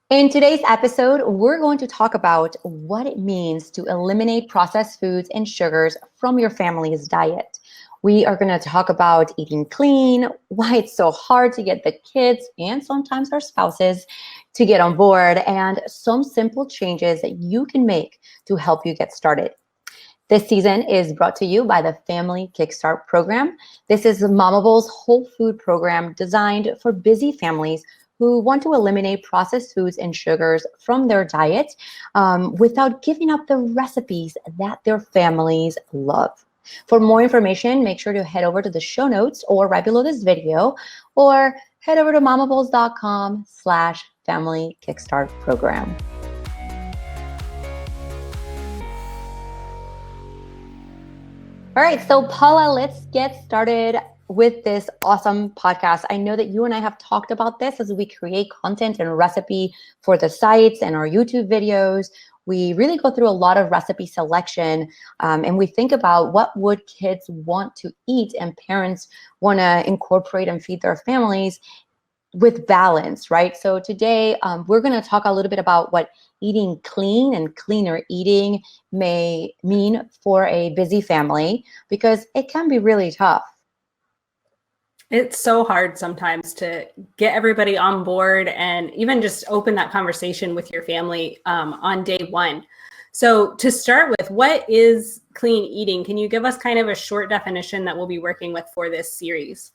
In today's episode, we're going to talk about what it means to eliminate processed foods and sugars from your family's diet. We are going to talk about eating clean, why it's so hard to get the kids and sometimes our spouses to get on board, and some simple changes that you can make to help you get started. This season is brought to you by the Family KickStart Program. This is MOMables whole food program designed for busy families who want to eliminate processed foods and sugars from their diet without giving up the recipes that their families love. For more information, make sure to head over to the show notes or right below this video, or head over to momables.com/family kickstart program. All right, so Paula, let's get started with this awesome podcast. I know that you and I have talked about this as we create content and recipe for the sites and our YouTube videos. We really go through a lot of recipe selection, and we think about what would kids want to eat and parents want to incorporate and feed their families with balance, right? So today we're going to talk a little bit about what eating clean and cleaner eating may mean for a busy family, because it can be really tough. It's so hard sometimes to get everybody on board and even just open that conversation with your family on day one. So to start with, what is clean eating? Can you give us kind of a short definition that we'll be working with for this series?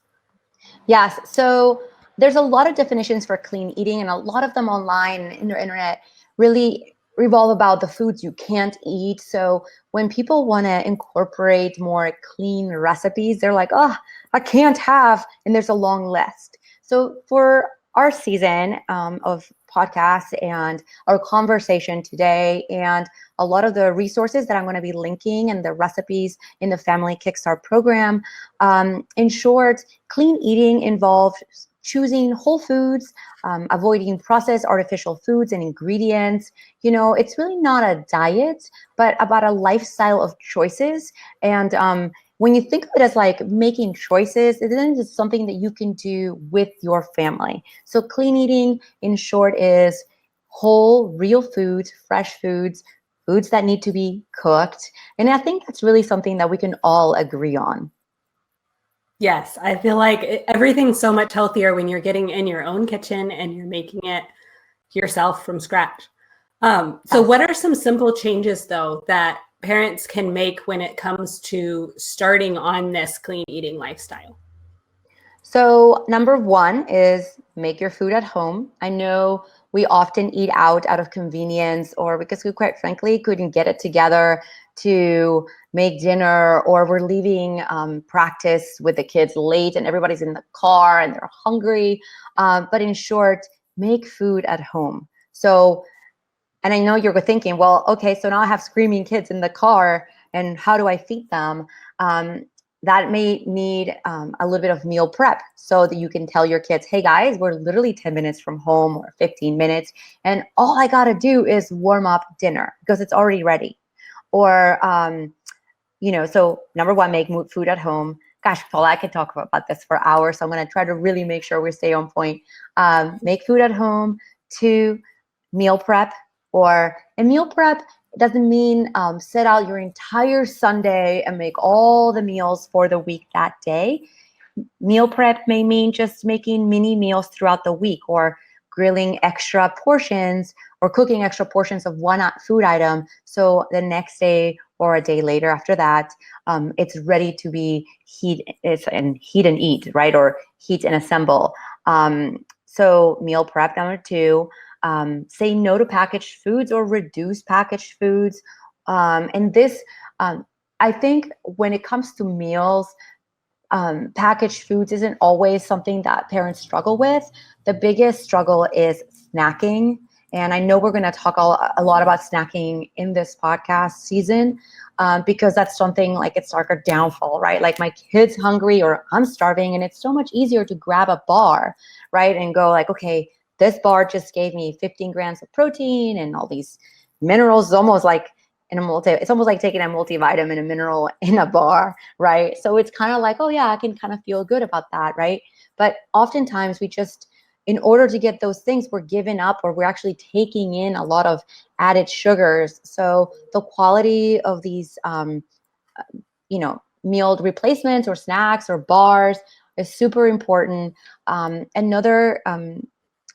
Yes. So there's a lot of definitions for clean eating, and a lot of them online in the internet really revolve about the foods you can't eat. So when people want to incorporate more clean recipes, they're like, oh, I can't have, and there's a long list. So for our season of podcasts and our conversation today, and a lot of the resources that I'm going to be linking and the recipes in the Family KickStart program, in short, clean eating involves choosing whole foods, avoiding processed artificial foods and ingredients. You know, it's really not a diet, but about a lifestyle of choices. And when you think of it as like making choices, then it's something that you can do with your family. So clean eating, in short, is whole, real foods, fresh foods, foods that need to be cooked. And I think that's really something that we can all agree on. Yes, I feel like everything's so much healthier when you're getting in your own kitchen and you're making it yourself from scratch. So what are some simple changes, though, that parents can make when it comes to starting on this clean eating lifestyle? So number one is make your food at home. I know we often eat out of convenience, or because we quite frankly couldn't get it together to make dinner, or we're leaving practice with the kids late and everybody's in the car and they're hungry. But in short, make food at home. So, and I know you're thinking, well, okay, so now I have screaming kids in the car and how do I feed them? That may need a little bit of meal prep, so that you can tell your kids, hey guys, we're literally 10 minutes from home or 15 minutes. And all I got to do is warm up dinner because it's already ready. Or, so number one, make food at home. Gosh, Paula, I could talk about this for hours. So I'm going to try to really make sure we stay on point. Make food at home. Two, meal prep. And meal prep doesn't mean set out your entire Sunday and make all the meals for the week that day. Meal prep may mean just making mini meals throughout the week, or grilling extra portions or cooking extra portions of one food item. So the next day or a day later after that, it's ready to be heat and eat, right? Or heat and assemble. So meal prep, number two. Say no to packaged foods or reduce packaged foods. And this, I think when it comes to meals, packaged foods isn't always something that parents struggle with. The biggest struggle is snacking. And I know we're going to talk a lot about snacking in this podcast season, because that's something like it's like a downfall, right? Like my kid's hungry or I'm starving, and it's so much easier to grab a bar, right? And go like, okay, this bar just gave me 15 grams of protein and all these minerals. It's almost like it's almost like taking a multivitamin, a mineral in a bar, right? So it's kind of like, oh yeah, I can kind of feel good about that, right? But oftentimes we just in order to get those things, we're giving up, or we're actually taking in a lot of added sugars. So the quality of these, meal replacements or snacks or bars is super important.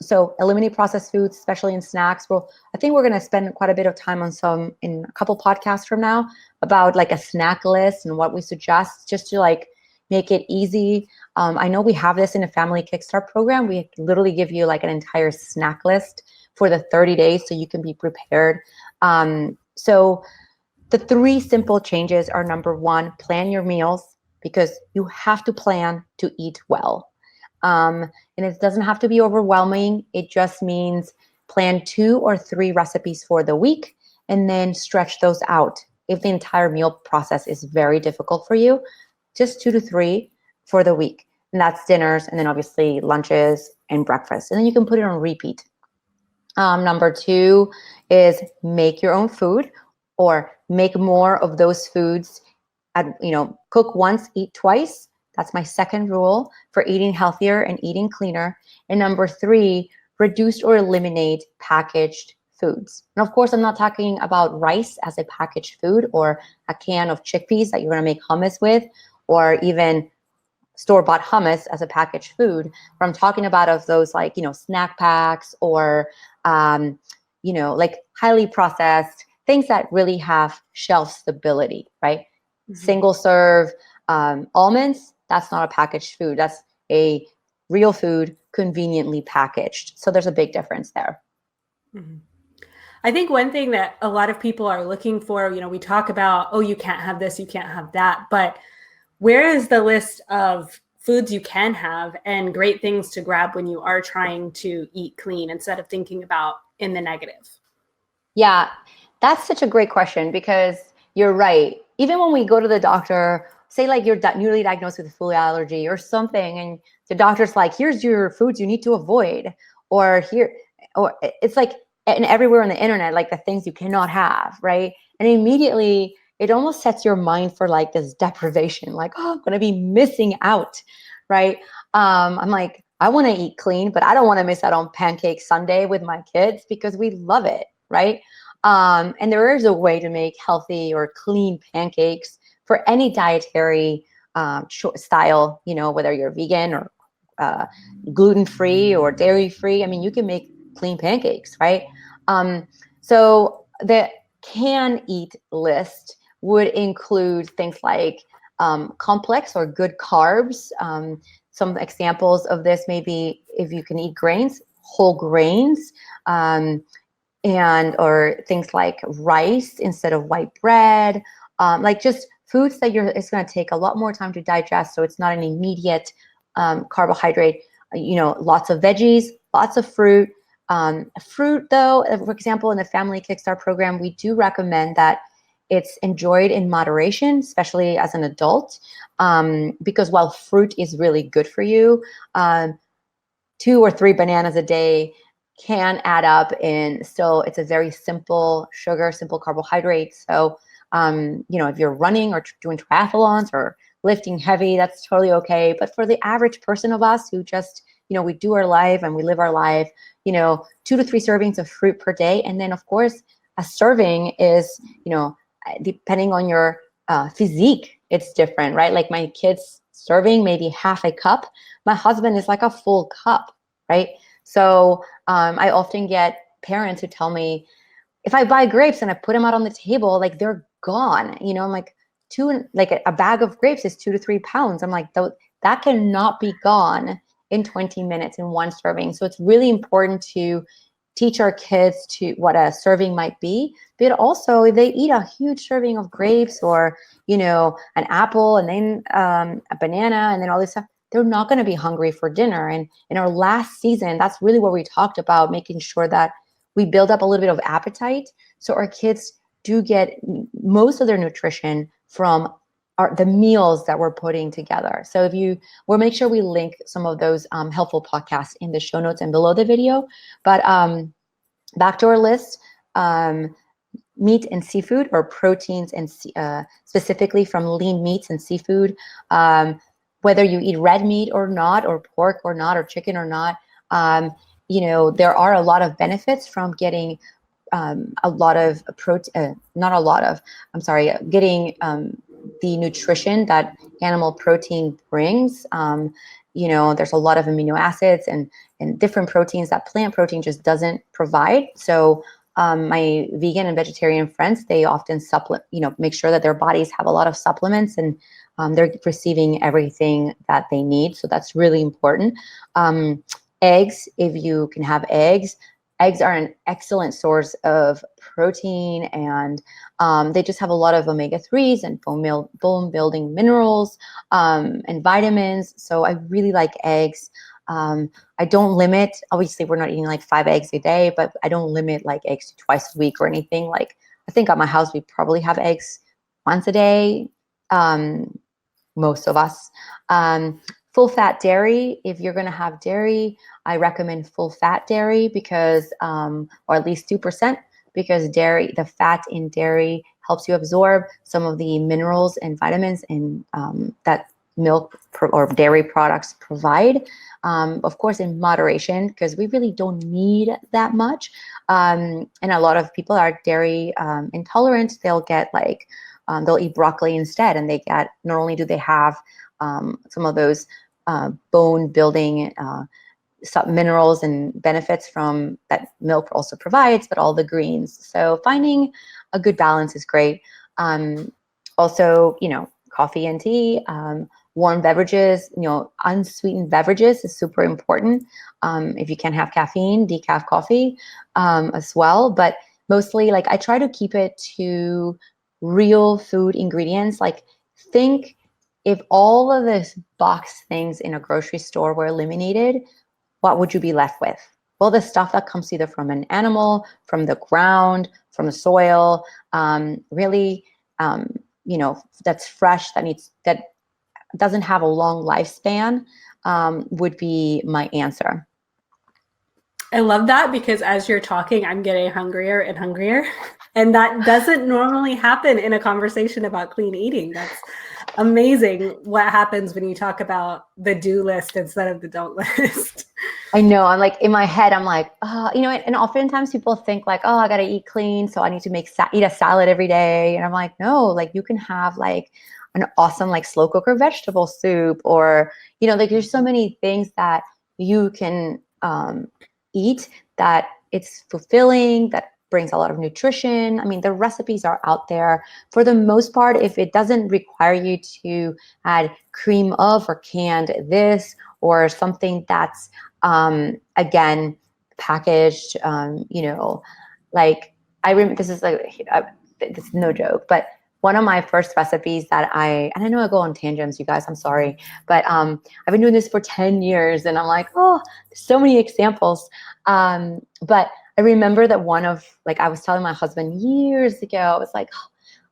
So eliminate processed foods, especially in snacks. Well, I think we're going to spend quite a bit of time on some in a couple podcasts from now about like a snack list and what we suggest, just to like make it easy. I know we have this in a Family KickStart program. We literally give you like an entire snack list for the 30 days so you can be prepared. So the 3 simple changes are: number 1, plan your meals, because you have to plan to eat well. And it doesn't have to be overwhelming. It just means plan 2 or 3 recipes for the week and then stretch those out. If the entire meal process is very difficult for you, just 2 to 3 for the week. And that's dinners, and then obviously lunches and breakfast. And then you can put it on repeat. Number 2 is make your own food, or make more of those foods. Cook once, eat twice. That's my second rule for eating healthier and eating cleaner. And number 3, reduce or eliminate packaged foods. And of course, I'm not talking about rice as a packaged food, or a can of chickpeas that you're going to make hummus with, or even store-bought hummus as a packaged food. What I'm talking about of those snack packs, or like highly processed things that really have shelf stability, right? Mm-hmm. Single serve almonds, that's not a packaged food. That's a real food, conveniently packaged. So there's a big difference there. Mm-hmm. I think one thing that a lot of people are looking for, we talk about, oh, you can't have this, you can't have that, but where is the list of foods you can have and great things to grab when you are trying to eat clean, instead of thinking about in the negative? Yeah, that's such a great question, because you're right. Even when we go to the doctor, say like you're newly diagnosed with a food allergy or something, and the doctor's like, here's your foods you need to avoid, or it's like, and everywhere on the internet, like the things you cannot have, right? And immediately it almost sets your mind for like this deprivation, like, oh, I'm going to be missing out, right? I'm like, I want to eat clean, but I don't want to miss out on pancake Sunday with my kids because we love it, right? And there is a way to make healthy or clean pancakes for any dietary style, whether you're vegan or gluten-free or dairy-free. I mean, you can make clean pancakes, right? So the can eat list would include things like complex or good carbs. Some examples of this may be, if you can eat grains, whole grains, or things like rice instead of white bread, like just foods that it's going to take a lot more time to digest, so it's not an immediate carbohydrate. Lots of veggies, lots of fruit. Fruit, though, for example, in the Family KickStart program, we do recommend that it's enjoyed in moderation, especially as an adult, because while fruit is really good for you, 2 or 3 bananas a day can add up, and still it's a very simple sugar, simple carbohydrate. So, if you're running or doing triathlons or lifting heavy, that's totally okay. But for the average person of us who just, we do our life and we live our life, 2 to 3 servings of fruit per day. And then, of course, a serving is, depending on your physique, it's different, right? Like my kids serving maybe half a cup. My husband is like a full cup, right? So I often get parents who tell me, if I buy grapes and I put them out on the table, like they're gone. I'm like, a bag of grapes is 2 to 3 pounds. I'm like, that cannot be gone in 20 minutes in one serving. So it's really important to teach our kids to what a serving might be, but also if they eat a huge serving of grapes or, an apple and then a banana and then all this stuff, they're not going to be hungry for dinner. And in our last season, that's really what we talked about, making sure that we build up a little bit of appetite so our kids do get most of their nutrition from the meals that we're putting together. So we'll make sure we link some of those helpful podcasts in the show notes and below the video. But back to our list, meat and seafood, or proteins, and specifically from lean meats and seafood. Whether you eat red meat or not, or pork or not, or chicken or not, There are a lot of benefits from getting a lot of protein, not a lot of, I'm sorry, getting the nutrition that animal protein brings. There's a lot of amino acids and different proteins that plant protein just doesn't provide. So my vegan and vegetarian friends, they often make sure that their bodies have a lot of supplements and they're receiving everything that they need. So that's really important. Eggs, if you can have eggs are an excellent source of protein, and they just have a lot of omega-3s and bone building minerals and vitamins. So I really like eggs. I don't limit, obviously we're not eating like 5 eggs a day, but I don't limit like eggs to twice a week or anything. Like I think at my house, we probably have eggs once a day, most of us. Full fat dairy, if you're going to have dairy, I recommend full fat dairy because, or at least 2%, because the fat in dairy helps you absorb some of the minerals and vitamins and that milk or dairy products provide. Of course, in moderation, because we really don't need that much. And a lot of people are dairy intolerant. They'll get they'll eat broccoli instead, and they get, not only do they have some of those bone building minerals and benefits from that milk also provides, but all the greens. So finding a good balance is great. Also, coffee and tea, warm beverages, unsweetened beverages is super important. If you can't have caffeine, decaf coffee as well. But mostly, I try to keep it to real food ingredients. Think if all of this box things in a grocery store were eliminated, what would you be left with? Well, the stuff that comes either from an animal, from the ground, from the soil, really, that's fresh, that doesn't have a long lifespan, would be my answer. I love that, because as you're talking, I'm getting hungrier and hungrier. And that doesn't normally happen in a conversation about clean eating. That's amazing what happens when you talk about the do list instead of the don't list. I know. I'm in my head, I'm like, and oftentimes people think I got to eat clean, so I need to eat a salad every day. And I'm like, no, you can have an awesome slow cooker vegetable soup, or, there's so many things that you can eat that it's fulfilling, that brings a lot of nutrition. I mean, the recipes are out there for the most part. If it doesn't require you to add cream of or canned this or something that's, again, packaged, this is this is no joke, but one of my first recipes and I know I go on tangents, you guys, I'm sorry, but I've been doing this for 10 years and I'm like, oh, there's so many examples. But I remember that I was telling my husband years ago, I was like, oh,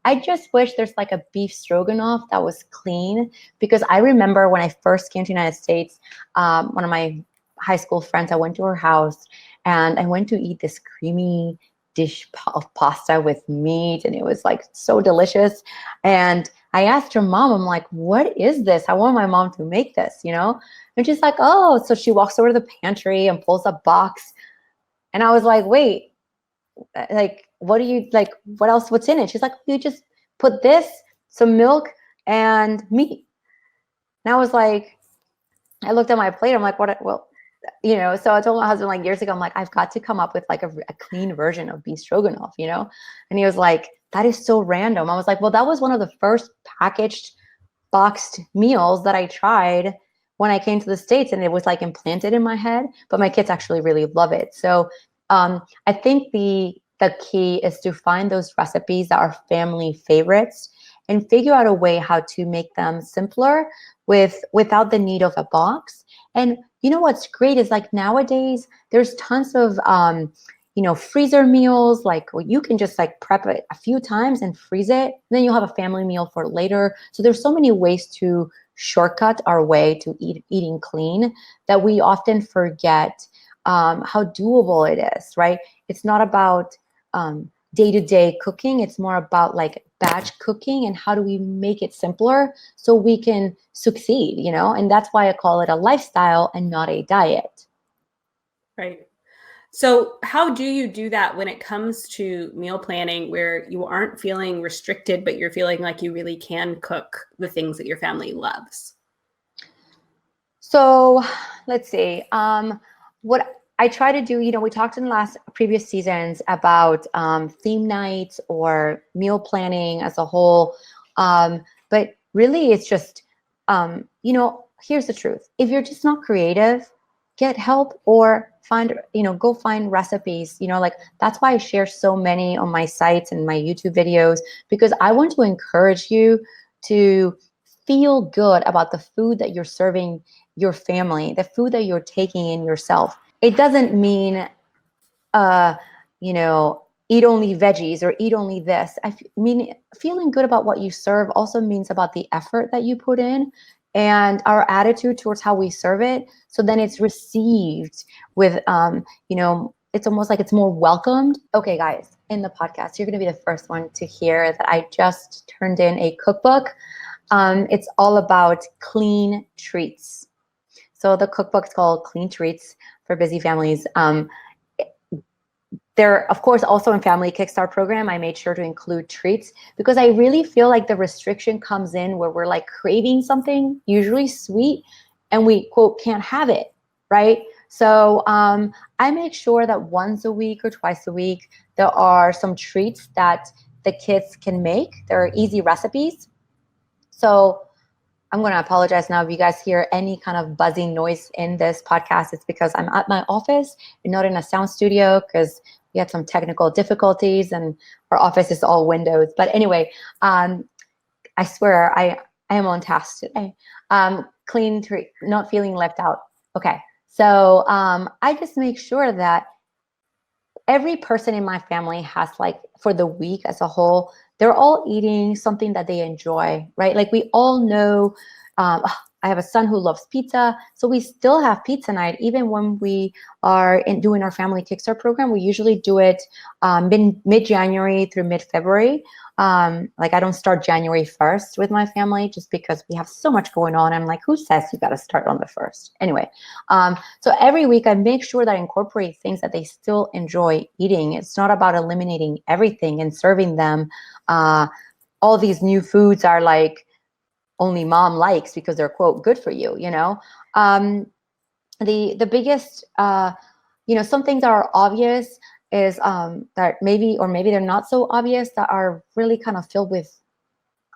I just wish there's a beef stroganoff that was clean, because I remember when I first came to the United States, one of my high school friends, I went to her house and I went to eat this creamy dish of pasta with meat, and it was so delicious. And I asked her mom, I'm like, what is this? I want my mom to make this, And she's like, oh, so she walks over to the pantry and pulls a box. And I was like, wait, what do you what else, what's in it? She's like, you just put this, some milk and meat. And I was like, I looked at my plate, I'm like, what? Well, so I told my husband years ago, I'm like, I've got to come up with a clean version of beef stroganoff, And he was like, that is so random. I was like, well, that was one of the first packaged boxed meals that I tried when I came to the States, and it was implanted in my head, but my kids actually really love it. So I think the key is to find those recipes that are family favorites and figure out a way how to make them simpler without the need of a box. And what's great is nowadays there's tons of freezer meals, you can just prep it a few times and freeze it, and then you'll have a family meal for later. So there's so many ways to shortcut our way to eating clean that we often forget how doable it is, right? It's not about day-to-day cooking. It's more about batch cooking and how do we make it simpler so we can succeed, And that's why I call it a lifestyle and not a diet. Right. So how do you do that when it comes to meal planning where you aren't feeling restricted, but you're feeling like you really can cook the things that your family loves? So let's see. What I try to do, we talked in the previous seasons about theme nights or meal planning as a whole. But really, it's just, here's the truth. If you're just not creative, get help or go find recipes. Like that's why I share so many on my sites and my YouTube videos, because I want to encourage you to feel good about the food that you're serving your family, the food that you're taking in yourself. It doesn't mean, uh, eat only veggies or eat only this. I mean, feeling good about what you serve also means about the effort that you put in and our attitude towards how we serve it. So then it's received with, it's almost like it's more welcomed. Okay, guys, in the podcast, you're going to be the first one to hear that I just turned in a cookbook. It's all about clean treats. So the cookbook's called Clean Treats for Busy Families. They're, of course, also in Family KickStart Program. I made sure to include treats because I really feel like the restriction comes in where we're like craving something, usually sweet, and we, quote, can't have it, right? So I make sure that once a week or twice a week, there are some treats that the kids can make. They're easy recipes. So I'm going to apologize now if you guys hear any kind of buzzing noise in this podcast. It's because I'm at my office and not in a sound studio because we had some technical difficulties and our office is all windows. But anyway, I swear I am on task today. Clean tree, not feeling left out. Okay. So I just make sure that every person in my family has, like, for the week as a whole, they're all eating something that they enjoy, right? Like we all know, I have a son who loves pizza, so we still have pizza night even when we are doing our Family KickStart program. We usually do it mid-January through mid-February. Like I don't start January 1st with my family just because we have so much going on. I'm like, who says you got to start on the 1st? Anyway, so every week I make sure that I incorporate things that they still enjoy eating. It's not about eliminating everything and serving them. All these new foods are like only mom likes because they're, quote, good for you, the biggest, some things that are obvious is that maybe they're not so obvious that are really kind of filled with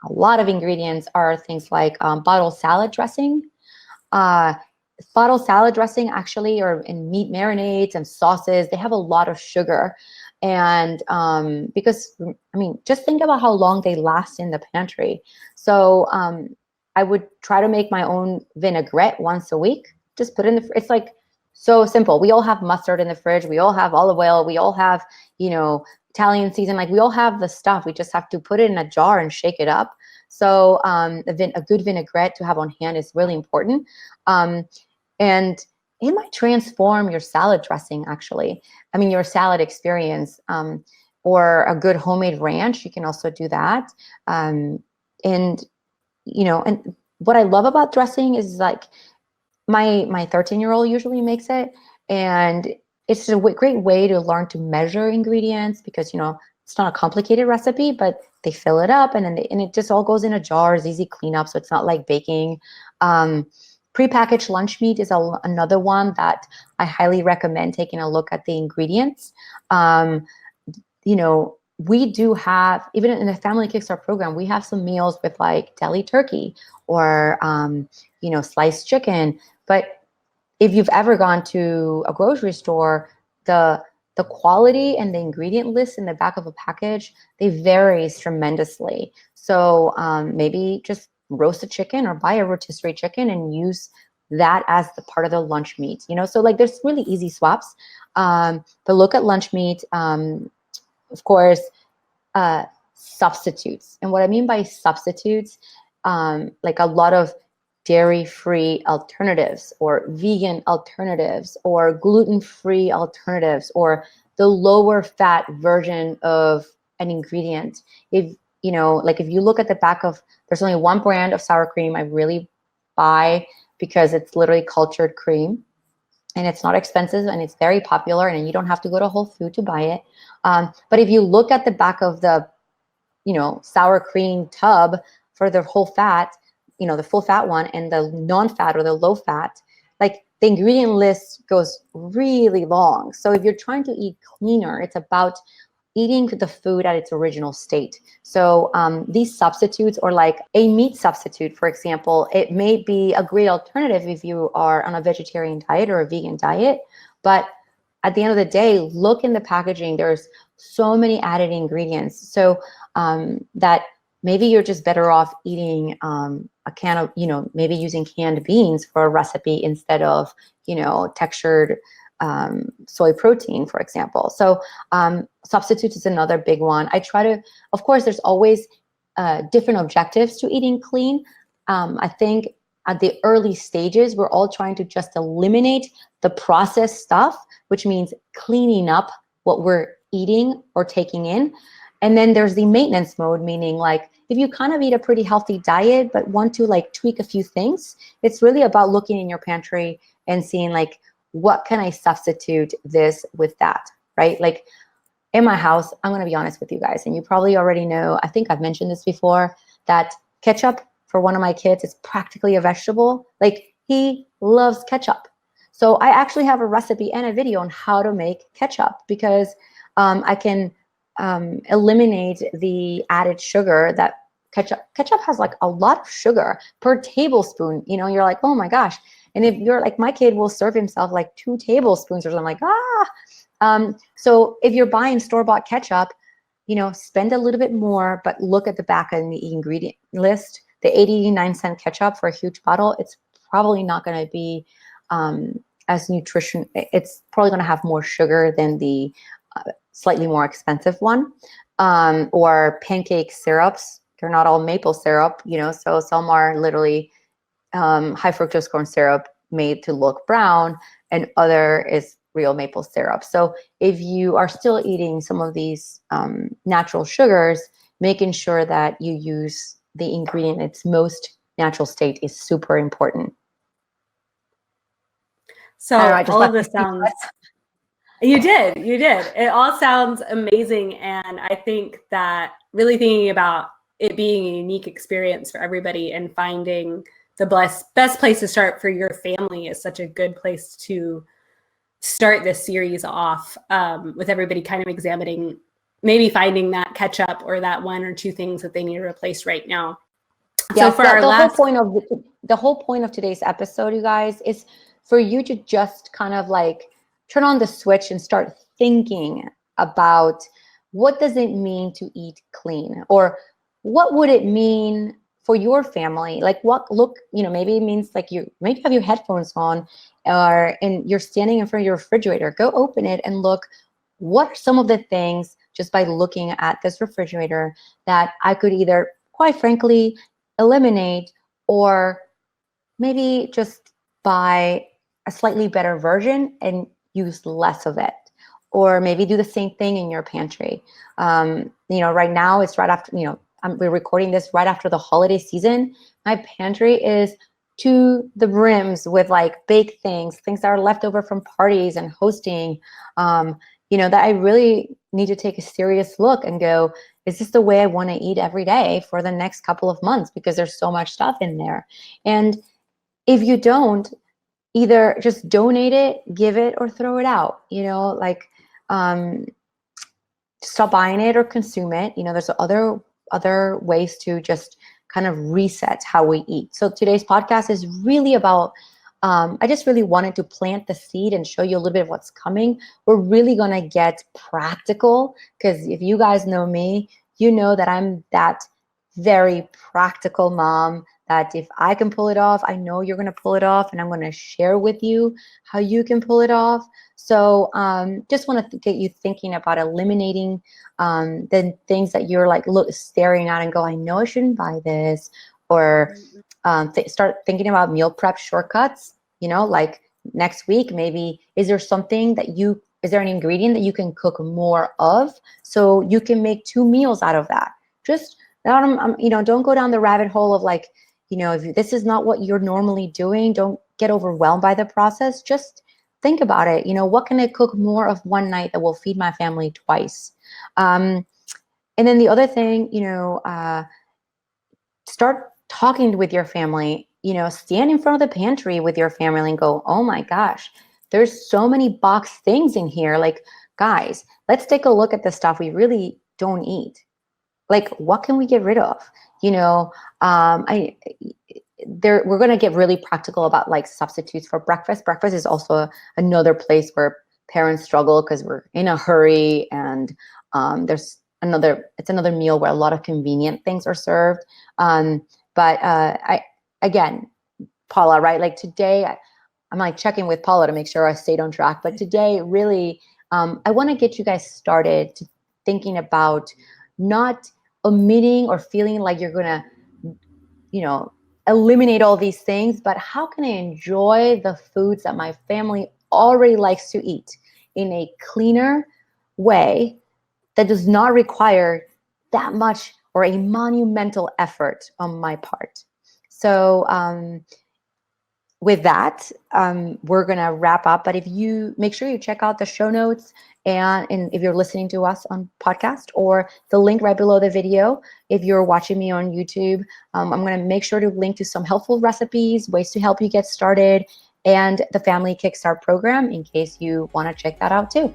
a lot of ingredients are things like bottled salad dressing. Uh, Bottled salad dressing actually, or in meat marinades and sauces, they have a lot of sugar. And because, I mean, just think about how long they last in the pantry. So I would try to make my own vinaigrette once a week. Just put in it's like so simple. We all have mustard in the fridge. We all have olive oil. We all have, Italian season. Like we all have the stuff. We just have to put it in a jar and shake it up. So a good vinaigrette to have on hand is really important. And it might transform your salad dressing, actually. I mean, your salad experience, or a good homemade ranch. You can also do that. And and what I love about dressing is like my 13-year-old usually makes it, and it's a great way to learn to measure ingredients because it's not a complicated recipe, but they fill it up and then and it just all goes in a jar. It's easy cleanup, so it's not like baking. Prepackaged lunch meat is another one that I highly recommend taking a look at the ingredients. We do have, even in the Family KickStart program, we have some meals with like deli turkey or, sliced chicken. But if you've ever gone to a grocery store, the quality and the ingredient list in the back of a package, they varies tremendously. So maybe just roast a chicken or buy a rotisserie chicken and use that as the part of the lunch meat. So like there's really easy swaps. But look at lunch meat. Of course, substitutes. And what I mean by substitutes, like a lot of dairy-free alternatives or vegan alternatives or gluten-free alternatives or the lower fat version of an ingredient. If you look at the back of, there's only one brand of sour cream I really buy because it's literally cultured cream. and it's not expensive and it's very popular, and you don't have to go to Whole Food to buy it. But if you look at the back of the, sour cream tub for the whole fat, the full fat one and the non-fat or the low fat, like the ingredient list goes really long. So if you're trying to eat cleaner, it's about eating the food at its original state. So these substitutes, or like a meat substitute, for example, it may be a great alternative if you are on a vegetarian diet or a vegan diet. But at the end of the day, look in the packaging. There's so many added ingredients. So that maybe you're just better off eating a can of, maybe using canned beans for a recipe instead of, textured soy protein, for example. So substitutes is another big one. I try to, of course, there's always different objectives to eating clean. I think at the early stages, we're all trying to just eliminate the processed stuff, which means cleaning up what we're eating or taking in. And then there's the maintenance mode, meaning like if you kind of eat a pretty healthy diet but want to like tweak a few things, it's really about looking in your pantry and seeing like, what can I substitute this with that, right? Like in my house, I'm going to be honest with you guys, and you probably already know, I think I've mentioned this before, that ketchup for one of my kids is practically a vegetable. Like he loves ketchup. So I actually have a recipe and a video on how to make ketchup, because I can eliminate the added sugar that ketchup has, like a lot of sugar per tablespoon. You're like, oh my gosh. And if you're like, my kid will serve himself like 2 tablespoons or something, like, so if you're buying store-bought ketchup, spend a little bit more, but look at the back of the ingredient list. The 89-cent ketchup for a huge bottle, it's probably not going to be as nutrition. It's probably going to have more sugar than the slightly more expensive one. Or pancake syrups. They're not all maple syrup, so some are literally high fructose corn syrup made to look brown, and other is real maple syrup. So if you are still eating some of these natural sugars, making sure that you use the ingredient in its most natural state is super important. So all of this sounds... You did. It all sounds amazing. And I think that really thinking about it being a unique experience for everybody and finding the best place to start for your family is such a good place to start this series off, with everybody kind of examining, maybe finding that ketchup or that 1 or 2 things that they need to replace right now. Yeah, so for the whole point of today's episode, you guys, is for you to just kind of like turn on the switch and start thinking about, what does it mean to eat clean? Or what would it mean for your family? Like maybe it means like you maybe have your headphones on, and you're standing in front of your refrigerator. Go open it and look, what are some of the things, just by looking at this refrigerator, that I could either, quite frankly, eliminate, or maybe just buy a slightly better version and use less of it. Or maybe do the same thing in your pantry. Right now it's right after, we're recording this right after the holiday season. My pantry is to the brims with like baked things that are left over from parties and hosting, that I really need to take a serious look and go, is this the way I want to eat every day for the next couple of months? Because there's so much stuff in there. And if you don't, either just donate it, give it, or throw it out, stop buying it or consume it. There's other ways to just kind of reset how we eat. So today's podcast is really about, I just really wanted to plant the seed and show you a little bit of what's coming. We're really going to get practical, because if you guys know me, you know that I'm that very practical mom, that if I can pull it off, I know you're going to pull it off, and I'm going to share with you how you can pull it off. So just want to get you thinking about eliminating the things that you're like staring at and go, I know I shouldn't buy this. Or start thinking about meal prep shortcuts. Like next week, maybe, is there an ingredient that you can cook more of, so you can make 2 meals out of that? Just don't go down the rabbit hole of like, if this is not what you're normally doing, don't get overwhelmed by the process. Just think about it. What can I cook more of one night that will feed my family twice? And then the other thing, start talking with your family, stand in front of the pantry with your family and go, oh my gosh, there's so many box things in here. Like, guys, let's take a look at the stuff we really don't eat. Like, what can we get rid of? We're going to get really practical about like substitutes for breakfast. Breakfast is also another place where parents struggle because we're in a hurry, and it's another meal where a lot of convenient things are served. But again, Paula, right? Like today, I'm like checking with Paula to make sure I stayed on track. But today, really, I want to get you guys started to thinking about not omitting or feeling like you're going to, eliminate all these things, but how can I enjoy the foods that my family already likes to eat in a cleaner way that does not require that much or a monumental effort on my part? So with that, we're going to wrap up. But if you make sure you check out the show notes, and if you're listening to us on podcast, or the link right below the video, if you're watching me on YouTube, I'm going to make sure to link to some helpful recipes, ways to help you get started, and the Family KickStart program in case you want to check that out too.